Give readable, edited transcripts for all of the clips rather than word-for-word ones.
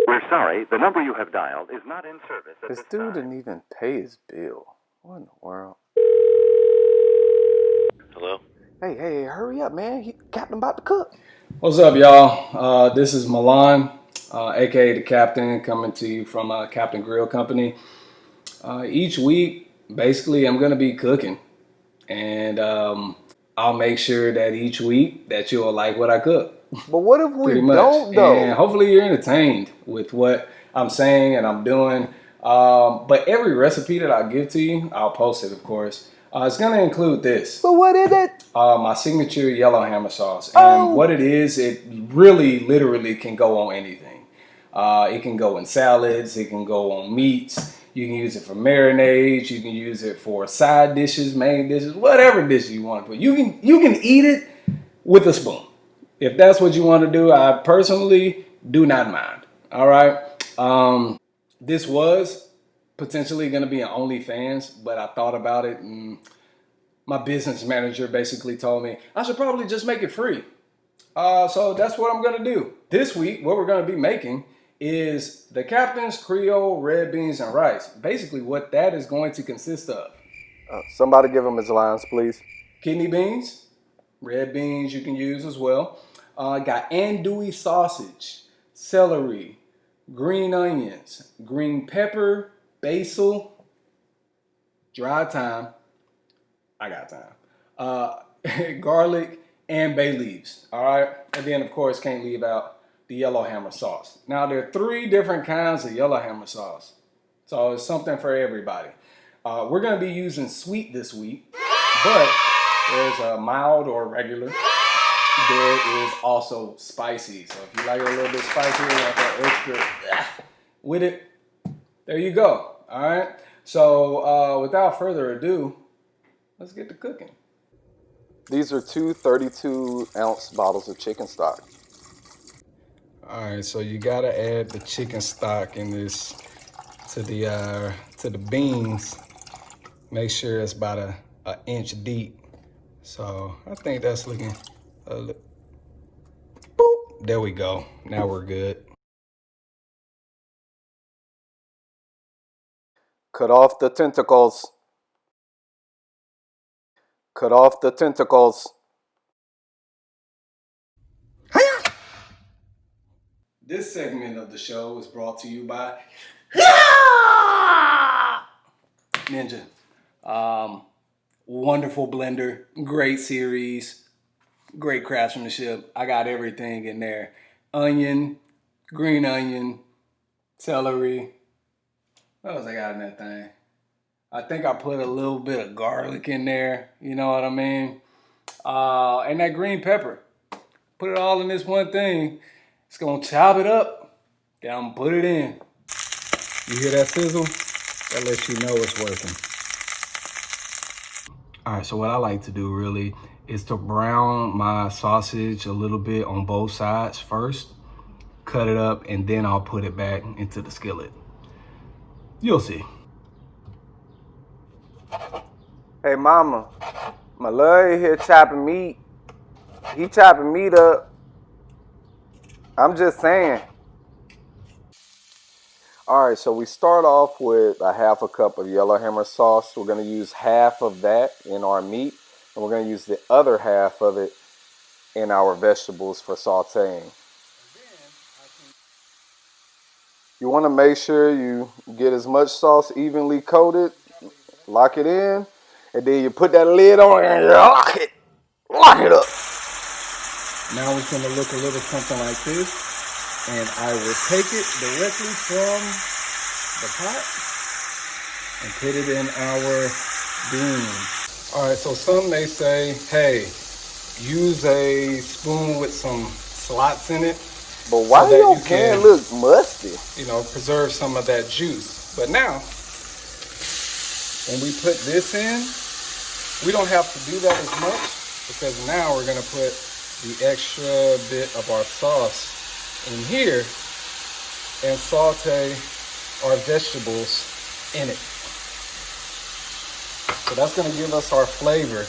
We're sorry, the number you have dialed is not in service at This this dude time. didn't even pay his bill. What in the world? Hello? Hey, hurry up, man. Captain about to cook. What's up, y'all? This is Milan, aka the Captain, coming to you from Captain Grill Company. Each week, basically, I'm gonna be cooking, and I'll make sure that each week that you'll like what I cook. But what if we Pretty much. don't, though? And hopefully you're entertained with what I'm saying and I'm doing. But every recipe that I give to you, I'll post it, of course. It's going to include this. But what is it? My signature Yellowhammer sauce. And what it is, it really, literally can go on anything. It can go in salads. It can go on meats. You can use it for marinades. You can use it for side dishes, main dishes, whatever dish you want to put. You can eat it with a spoon. If that's what you want to do, I personally do not mind. All right. This was potentially going to be an OnlyFans, but I thought about it, and my business manager basically told me I should probably just make it free. So that's what I'm going to do. This week, what we're going to be making is the Captain's Creole red beans and rice. Basically, what that is going to consist of. Somebody give him his lines, please. Kidney beans. Red beans you can use as well. Got andouille sausage, celery, green onions, green pepper, basil, dry thyme. I got time. Garlic and bay leaves. All right. And then, of course, can't leave out the Yellowhammer sauce. Now, there are 3 different kinds of Yellowhammer sauce. So it's something for everybody. We're going to be using sweet this week, but there's a mild or regular. There is also spicy. So if you like it a little bit spicy, you want that extra with it, there you go. All right. So without further ado, let's get to cooking. These are 2 32-ounce bottles of chicken stock. All right. So you gotta add the chicken stock in this to the beans. Make sure it's about an inch deep. So I think that's looking boop. There we go. Now we're good. Cut off the tentacles. Cut off the tentacles. This segment of the show is brought to you by Ninja. Wonderful blender, great series, great craftsmanship. I got everything in there. Onion, green onion, celery. What else I got in that thing? I think I put a little bit of garlic in there. You know what I mean? And that green pepper. Put it all in this one thing. It's gonna chop it up. Then I'm gonna put it in. You hear that sizzle? That lets you know it's working. All right, so what I like to do really is to brown my sausage a little bit on both sides first, cut it up, and then I'll put it back into the skillet. You'll see. Hey, mama. My love here chopping meat. He chopping meat up. I'm just saying. All right, so we start off with a 1/2 cup of Yellowhammer sauce. We're going to use half of that in our meat, and we're going to use the other half of it in our vegetables for sauteing. You want to make sure you get as much sauce evenly coated, lock it in, and then you put that lid on and lock it up. Now it's gonna look a little something like this, and I will take it directly from the pot and put it in our beans. All right, so some may say, hey, use a spoon with some slots in it. But why so your pan look musty? You know, preserve some of that juice. But now, when we put this in, we don't have to do that as much because now we're gonna put the extra bit of our sauce in here and saute our vegetables in it. So that's gonna give us our flavor.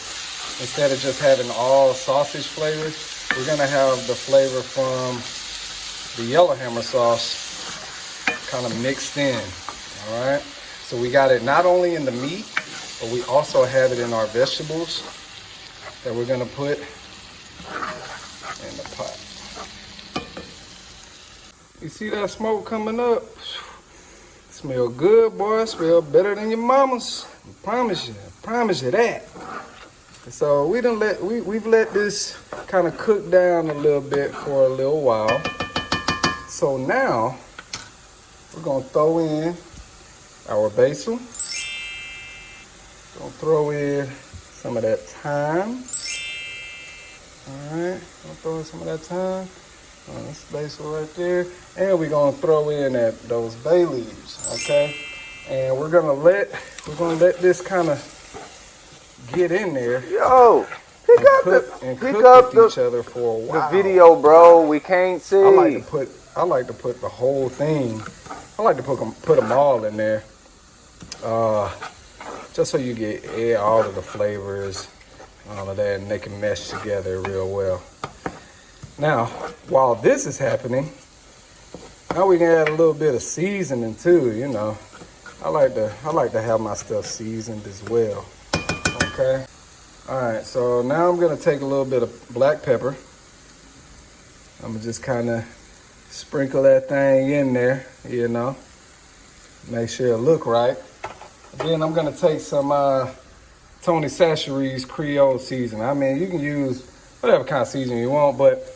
Instead of just having all sausage flavor, we're gonna have the flavor from the Yellowhammer sauce kind of mixed in. All right. So we got it not only in the meat, but we also have it in our vegetables that we're gonna put in the pot. You see that smoke coming up? Smell good, boy. Smell better than your mama's. I promise you. I promise you that. So we've let this kind of cook down a little bit for a little while. So now we're gonna throw in our basil. Gonna throw in some of that thyme. All right, gonna throw in some of that thyme. That's basil right there. And we're gonna throw in those bay leaves, okay? And we're gonna let this kind of get in there. Yo, pick up each other for a while. the video, bro. We can't see. I like to put the whole thing. I like to put them all in there, just so you get all of the flavors, all of that, and they can mesh together real well. Now, while this is happening, now we can add a little bit of seasoning too. You know, I like to have my stuff seasoned as well. Okay. All right. So now I'm gonna take a little bit of black pepper. I'm gonna just kind of sprinkle that thing in there. You know, make sure it look right. Then I'm gonna take some Tony Chachere's Creole seasoning. I mean, you can use whatever kind of seasoning you want, but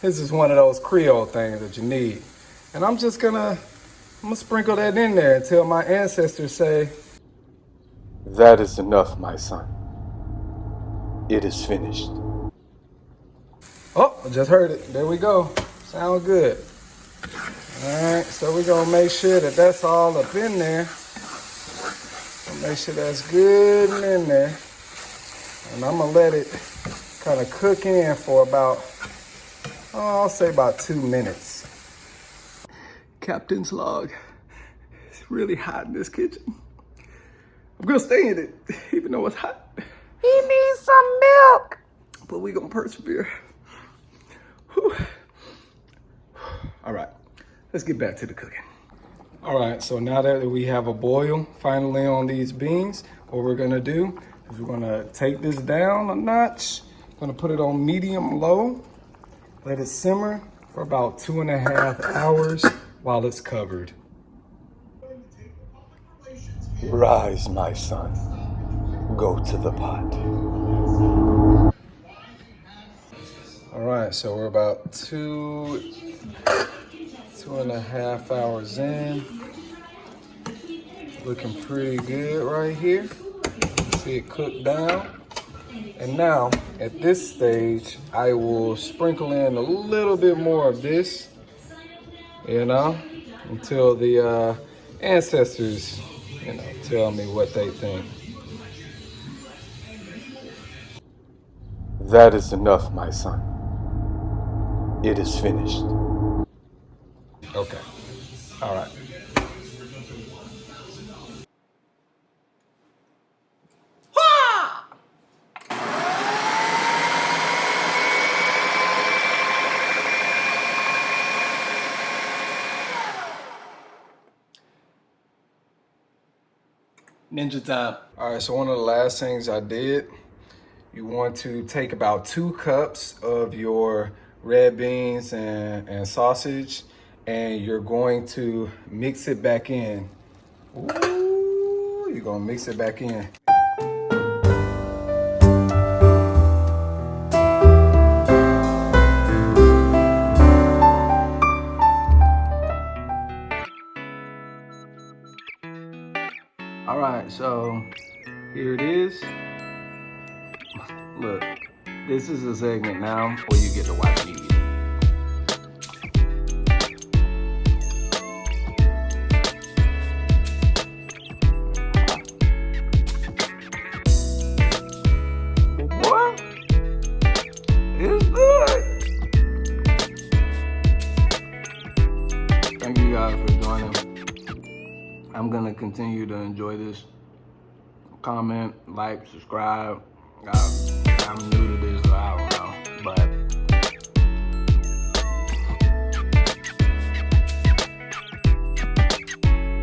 this is one of those Creole things that you need. And I'm gonna sprinkle that in there until my ancestors say, "That is enough, my son. It is finished." Oh, I just heard it. There we go. Sound good. All right, so we're gonna make sure that that's all up in there. Make sure that's good and in there. And I'm gonna let it kind of cook in for about, I'll say about 2 minutes. Captain's log. It's really hot in this kitchen. I'm gonna stay in it, even though it's hot. He needs some milk. But we're gonna persevere. Whew. All right, let's get back to the cooking. All right, so now that we have a boil finally on these beans, what we're gonna do is we're gonna take this down a notch. Gonna put it on medium low, let it simmer for about 2.5 hours while it's covered. Rise, my son. Go to the pot. All right, so we're about 2.5 hours in. Looking pretty good right here. See it cook down. And now, at this stage, I will sprinkle in a little bit more of this, you know, until the ancestors, you know, tell me what they think. That is enough, my son. It is finished. Okay. All right. Ninja time. All right, so one of the last things I did, you want to take about 2 cups of your red beans and sausage, and you're going to mix it back in. Ooh, you're gonna mix it back in. All right, so here it is. Look, this is a segment now where you get to watch me eat it. What? It's good. Thank you guys for joining. I'm gonna continue to enjoy this. Comment, like, subscribe. I'm new to this, so I don't know.